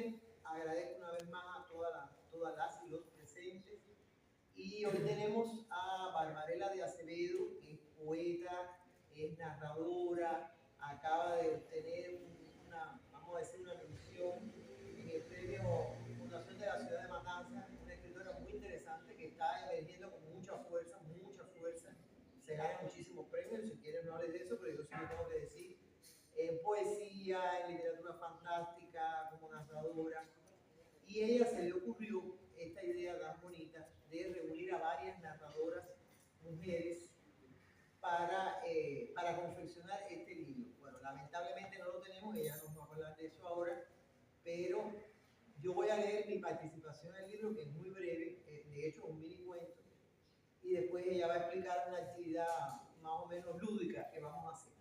bueno, agradezco una vez más a todas las y los presentes. Y hoy tenemos a Barbarella de Acevedo, que es poeta, es narradora, acaba de obtener vamos a decir, una mención en el premio Fundación de la Ciudad de Matanzas, una escritora muy interesante que está emergiendo con mucha fuerza, se gana muchísimos premios, si quieren no hables de eso, pero yo sí lo tengo que decir, en poesía, en literatura fantástica, como narradora, y a ella se le ocurrió esta idea tan bonita de reunir a varias narradoras mujeres para confeccionar este libro. Bueno, lamentablemente no lo tenemos, ella nos va a hablar de eso ahora, pero yo voy a leer mi participación en el libro, que es muy breve, de hecho un mini cuento, y después ella va a explicar una actividad más o menos lúdica que vamos a hacer.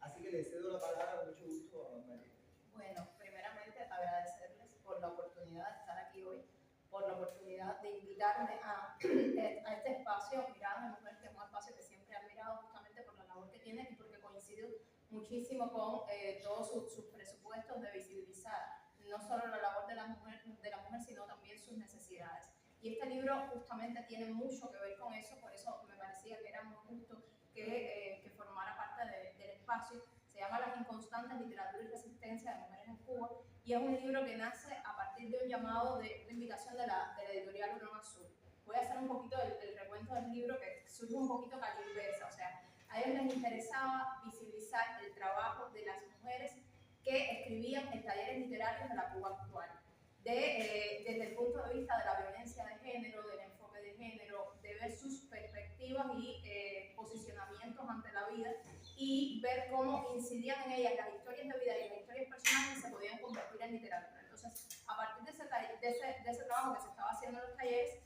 Así que le cedo la palabra con mucho gusto a María. Bueno, primeramente agradecerles por la oportunidad de estar aquí hoy, por la oportunidad de invitarme a este espacio, Miradas de Mujer, que es un espacio que siempre he admirado justamente por la labor que tiene y porque coincido muchísimo con todos sus presupuestos de visibilizar no solo la labor de la mujer, sino también sus necesidades. Y este libro justamente tiene mucho que ver con eso, por eso me parecía que era muy justo que formara parte del espacio. Se llama Las Inconstantes, Literatura y Resistencia de Mujeres en Cuba, y es un libro que nace a partir de un llamado de invitación de la editorial Hurón Azul. Voy a hacer un poquito el recuento del libro, que surge un poquito calimbersa, o sea, a ellos les interesaba visibilizar el trabajo de las mujeres que escribían en talleres literarios de la Cuba actual, desde el punto de vista de la violencia de género, del enfoque de género, de ver sus perspectivas y posicionamientos ante la vida, y ver cómo incidían en ellas las historias de vida y las historias personales y se podían convertir en literatura. Entonces, a partir de ese trabajo que se estaba haciendo en los talleres,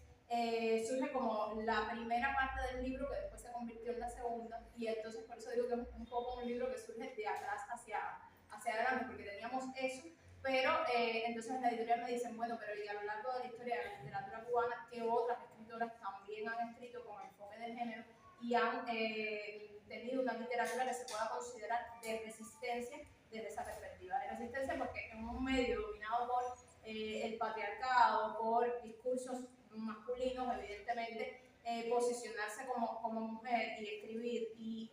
surge como la primera parte del libro, que después se convirtió en la segunda, y entonces por eso digo que es un poco un libro que surge de atrás hacia adelante, porque teníamos eso, pero entonces la editorial me dicen, bueno, pero y a lo largo de la historia de la literatura cubana, ¿qué otras escritoras también han escrito con enfoque de género y han tenido una literatura que se pueda considerar de resistencia desde esa perspectiva? De resistencia porque en un medio dominado por el patriarcado, por discursos masculinos, evidentemente, posicionarse como mujer y escribir y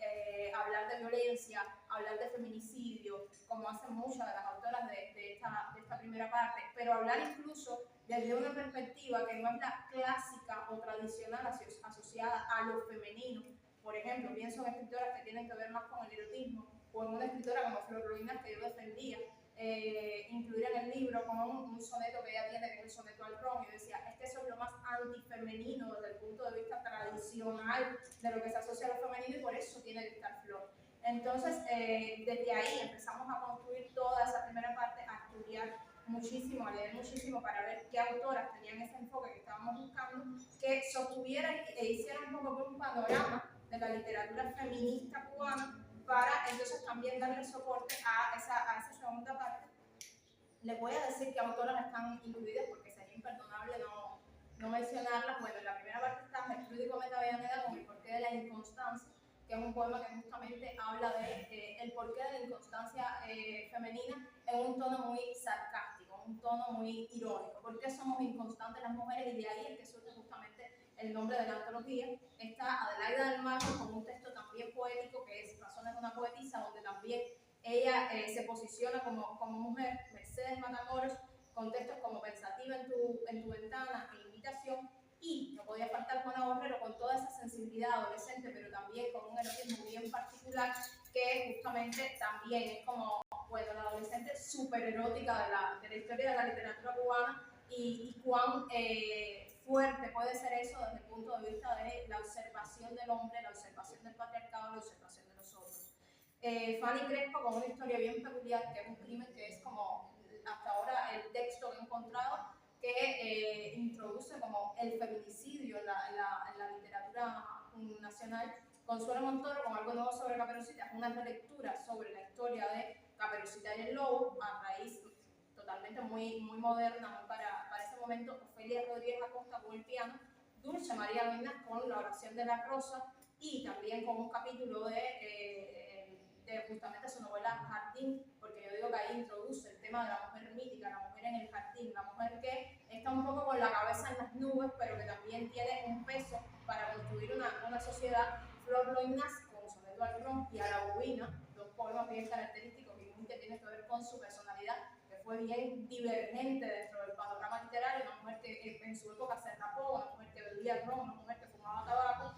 hablar de violencia, hablar de feminicidio, como hacen muchas de las autoras de esta primera parte, pero hablar incluso desde una perspectiva que no es la clásica o tradicional asociada a lo femenino. Por ejemplo, pienso en escritoras que tienen que ver más con el erotismo, o en una escritora como Flor Ruinas, que yo defendía incluir en el libro con un soneto que ella tiene, que es el soneto al ron. Yo decía, es que eso es lo más antifemenino desde el punto de vista tradicional de lo que se asocia a lo femenino, y por eso tiene que estar Flor. Entonces, desde ahí empezamos a construir toda esa primera parte, a estudiar muchísimo, a leer muchísimo para ver qué autoras tenían ese enfoque que estábamos buscando, que sostuvieran e hicieran un poco un panorama de la literatura feminista cubana, para entonces también darle soporte a esa segunda parte. Les voy a decir qué autoras están incluidas porque sería imperdonable no mencionarlas. Bueno, en la primera parte está Gertrudis y Cometa Avellaneda con El porqué de la inconstancia, que es un poema que justamente habla de el porqué de la inconstancia femenina en un tono muy sarcástico, un tono muy irónico. ¿Por qué somos inconstantes las mujeres? Y de ahí es que surge justamente el nombre de la antología. Está Adelaida del Mar con un texto también poético que es Razones de una poetisa, donde también ella se posiciona como mujer. Mercedes Matamoros con textos como Pensativa en tu ventana e Invitación. Y no podía faltar Juana Borrero con toda esa sensibilidad adolescente, pero también con un erotismo bien particular, que justamente también es como, bueno, la adolescente súper erótica de la historia de la literatura cubana, y cuán fuerte puede ser eso desde el punto de vista de la observación del hombre, la observación del patriarcado, la observación de los otros. Fanny Crespo con una historia bien peculiar, que es un crimen que es como hasta ahora el texto que he encontrado que introduce como el feminicidio en la literatura nacional. Consuelo Montoro con Algo nuevo sobre Caperucita, una relectura sobre la historia de Caperucita y el Lobo, a raíz totalmente muy moderna, muy para ese momento. Ofelia Rodríguez Acosta con El piano, Dulce María Luina con La oración de la rosa, y también con un capítulo de justamente su novela Jardín, porque yo digo que ahí introduce el tema de la mujer mítica, la mujer en el jardín, mujer que está un poco con la cabeza en las nubes, pero que también tiene un peso para construir una sociedad. Flor Loinaz, con Soneto al Ron y a la Bobina, dos poemas bien característicos y muy que tienen que ver con su personalidad, que fue bien divergente dentro del panorama literario, una mujer que en su época se rapó, una mujer que bebía ron, una mujer que fumaba tabaco.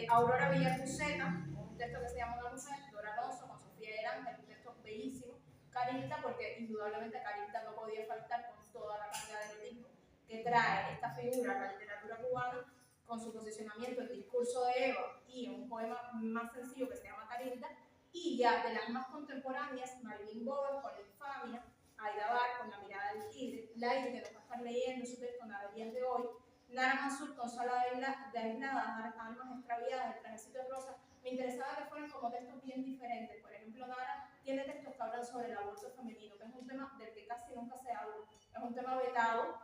Aurora Villarruceta, un texto que se llama Una mujer, Dora Alonso, con Sofía del Ángel, un texto bellísimo. Carilda, porque indudablemente Carilda no podía faltar con toda la carga de erotismo que trae esta figura a la literatura cubana, con su posicionamiento, el discurso de Eva y un poema más sencillo que se llama Carilda, y ya de las más contemporáneas, Marilyn Bower con La infamia, Aida Bar con La mirada del tigre, Lairi, que nos va a estar leyendo su texto Naderías de hoy, Nara Mansur con Sala de Aisladas, Almas extraviadas, El trajecito de rosa. Me interesaba que fueran como textos bien diferentes. Por ejemplo, Nara tiene textos que hablan sobre el aborto femenino, que es un tema del que casi nunca se habla. Es un tema vetado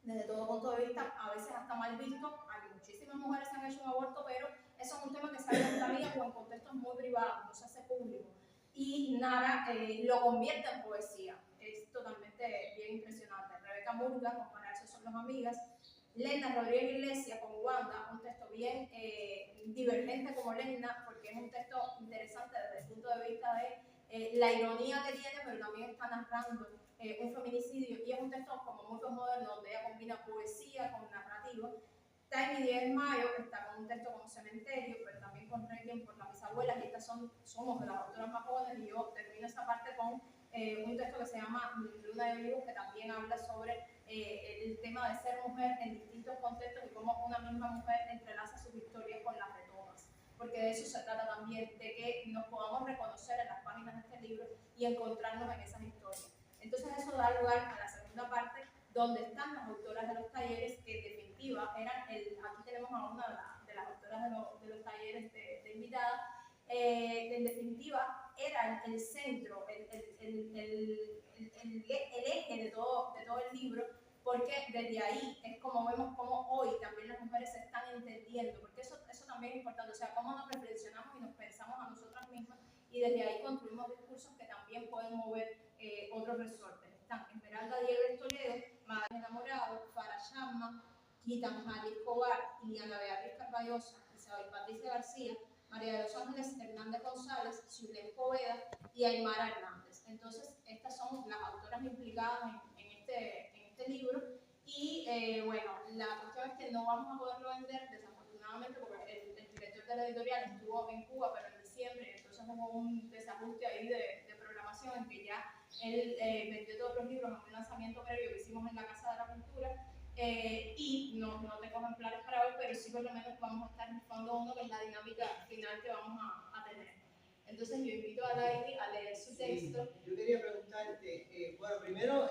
desde todo punto de vista, a veces hasta mal visto. Hay muchísimas mujeres que han hecho un aborto, pero eso es un tema que se habla en la vida o en contextos muy privados, no se hace público. Y Nara lo convierte en poesía. Es totalmente bien impresionante. Rebeca Murga, con Para eso son las amigas. Lenda Rodríguez Iglesias con Wanda, un texto bien divergente como Lenda, porque es un texto interesante desde el punto de vista de la ironía que tiene, pero también está narrando un feminicidio, y es un texto como muy moderno donde ella combina poesía con narrativa. Tiny Díaz Mayo está con un texto como Cementerio, pero también con Requiem por las bisabuelas, y estas somos de las autoras más jóvenes, y yo termino esa parte con un texto que se llama Luna de Vivos, que también habla sobre el tema de ser mujer en distintos contextos y cómo una misma mujer entrelaza sus historias con las retomas, porque de eso se trata también, de que nos podamos reconocer en las páginas de este libro y encontrarnos en esas historias. Entonces eso da lugar a la segunda parte, donde están las autoras de los talleres, que en definitiva eran, aquí tenemos a una de las autoras de los talleres de invitada, en definitiva era el centro, el eje de todo el libro, porque desde ahí es como vemos cómo hoy también las mujeres se están entendiendo, porque eso también es importante, o sea, cómo nos reflexionamos y nos pensamos a nosotras mismas, y desde ahí construimos discursos que también pueden mover otros resortes. Están Esmeralda Diego Toledo, Madre Enamorado, Farah Shamma, Gita Mujari Escobar, Iliana Beatriz Carballosa, Isabel Patricia García, María de los Ángeles Hernández González, Ciudad Poveda y Aymara Hernández. Entonces, estas son las autoras implicadas en este libro. Y bueno, la cuestión es que no vamos a poderlo vender, desafortunadamente, porque el director de la editorial estuvo en Cuba, pero en diciembre, entonces hubo un desajuste ahí de programación, en que ya él vendió todos los libros en un lanzamiento previo que hicimos en la Casa de la Cultura. Y no tengo ejemplares para hoy, pero sí por lo menos vamos a estar buscando uno, que es la dinámica final que vamos a tener. Entonces yo invito a Lairi a leer su texto. Yo quería preguntarte, bueno, primero